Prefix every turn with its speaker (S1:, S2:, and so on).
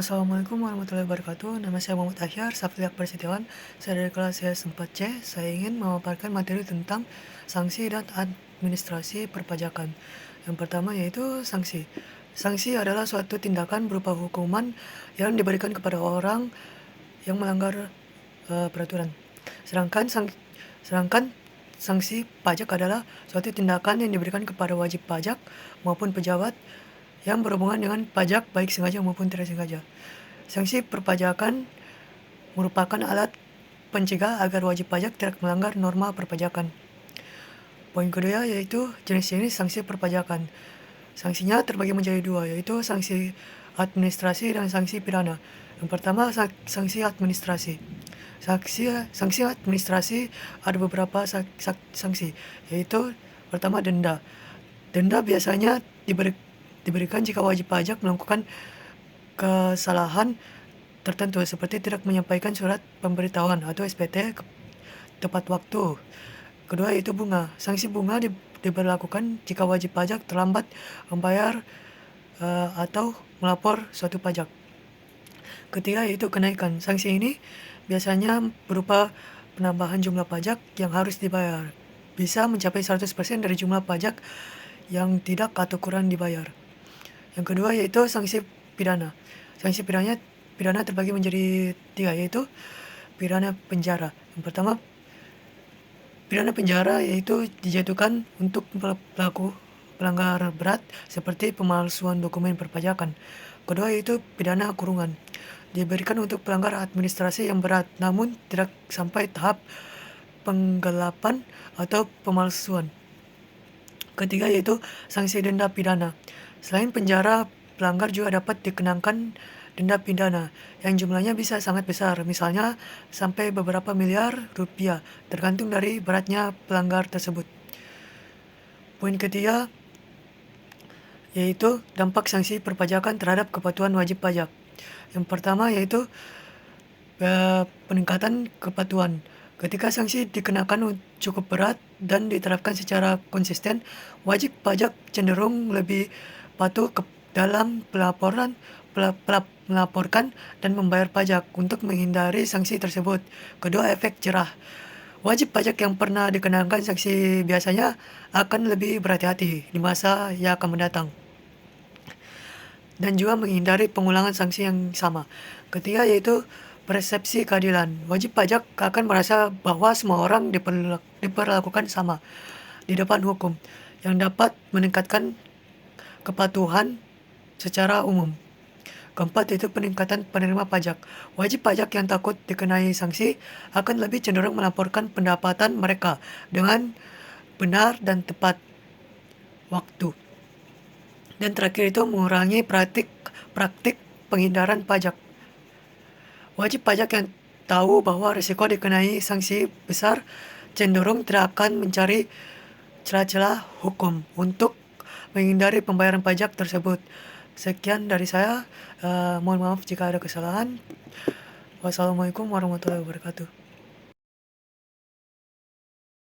S1: Assalamualaikum warahmatullahi wabarakatuh. Nama saya Muhammad Ahyar Safri Akbar Setiawan. Saya dari kelas CS 4C. Saya ingin memaparkan materi tentang sanksi dan administrasi perpajakan. Yang pertama yaitu sanksi. Sanksi adalah suatu tindakan berupa hukuman yang diberikan kepada orang yang melanggar peraturan. Sedangkan sanksi pajak adalah suatu tindakan yang diberikan kepada wajib pajak maupun pejabat yang berhubungan dengan pajak baik sengaja maupun tidak sengaja. Sanksi perpajakan merupakan alat pencegah agar wajib pajak tidak melanggar norma perpajakan. Poin kedua yaitu jenis-jenis sanksi perpajakan. Sanksinya terbagi menjadi dua, yaitu sanksi administrasi dan sanksi pidana. Yang pertama, sanksi administrasi. Sanksi administrasi ada beberapa sanksi, yaitu pertama denda. Denda biasanya diberikan jika wajib pajak melakukan kesalahan tertentu seperti tidak menyampaikan surat pemberitahuan atau SPT tepat waktu. Kedua yaitu bunga. Sanksi bunga diberlakukan jika wajib pajak terlambat membayar atau melapor suatu pajak. Ketiga yaitu kenaikan. Sanksi ini biasanya berupa penambahan jumlah pajak yang harus dibayar. Bisa mencapai 100% dari jumlah pajak yang tidak atau kurang dibayar. Yang kedua yaitu sanksi pidana. Sanksi pidana terbagi menjadi tiga, yaitu pidana penjara. Yang pertama, pidana penjara yaitu dijatuhkan untuk pelaku pelanggar berat seperti pemalsuan dokumen perpajakan. Kedua yaitu pidana kurungan. Diberikan untuk pelanggar administrasi yang berat namun tidak sampai tahap penggelapan atau pemalsuan. Ketiga yaitu sanksi denda pidana. Selain penjara, pelanggar juga dapat dikenakan denda pidana yang jumlahnya bisa sangat besar, misalnya sampai beberapa miliar rupiah, tergantung dari beratnya pelanggar tersebut. Poin ketiga yaitu dampak sanksi perpajakan terhadap kepatuhan wajib pajak. Yang pertama yaitu peningkatan kepatuhan. Ketika sanksi dikenakan cukup berat dan diterapkan secara konsisten, wajib pajak cenderung lebih patuh dalam melaporkan dan membayar pajak untuk menghindari sanksi tersebut. Kedua, efek jerah. Wajib pajak yang pernah dikenakan sanksi biasanya akan lebih berhati-hati di masa yang akan mendatang dan juga menghindari pengulangan sanksi yang sama. Ketiga yaitu persepsi keadilan. Wajib pajak akan merasa bahwa semua orang diperlakukan sama di depan hukum, yang dapat meningkatkan kepatuhan secara umum. Keempat yaitu peningkatan penerima pajak. Wajib pajak yang takut dikenai sanksi akan lebih cenderung melaporkan pendapatan mereka dengan benar dan tepat waktu. Dan terakhir itu mengurangi praktik penghindaran pajak. Wajib pajak yang tahu bahwa risiko dikenai sanksi besar cenderung tidak akan mencari celah-celah hukum untuk menghindari pembayaran pajak tersebut. Sekian dari saya. Mohon maaf jika ada kesalahan. Wassalamualaikum warahmatullahi wabarakatuh.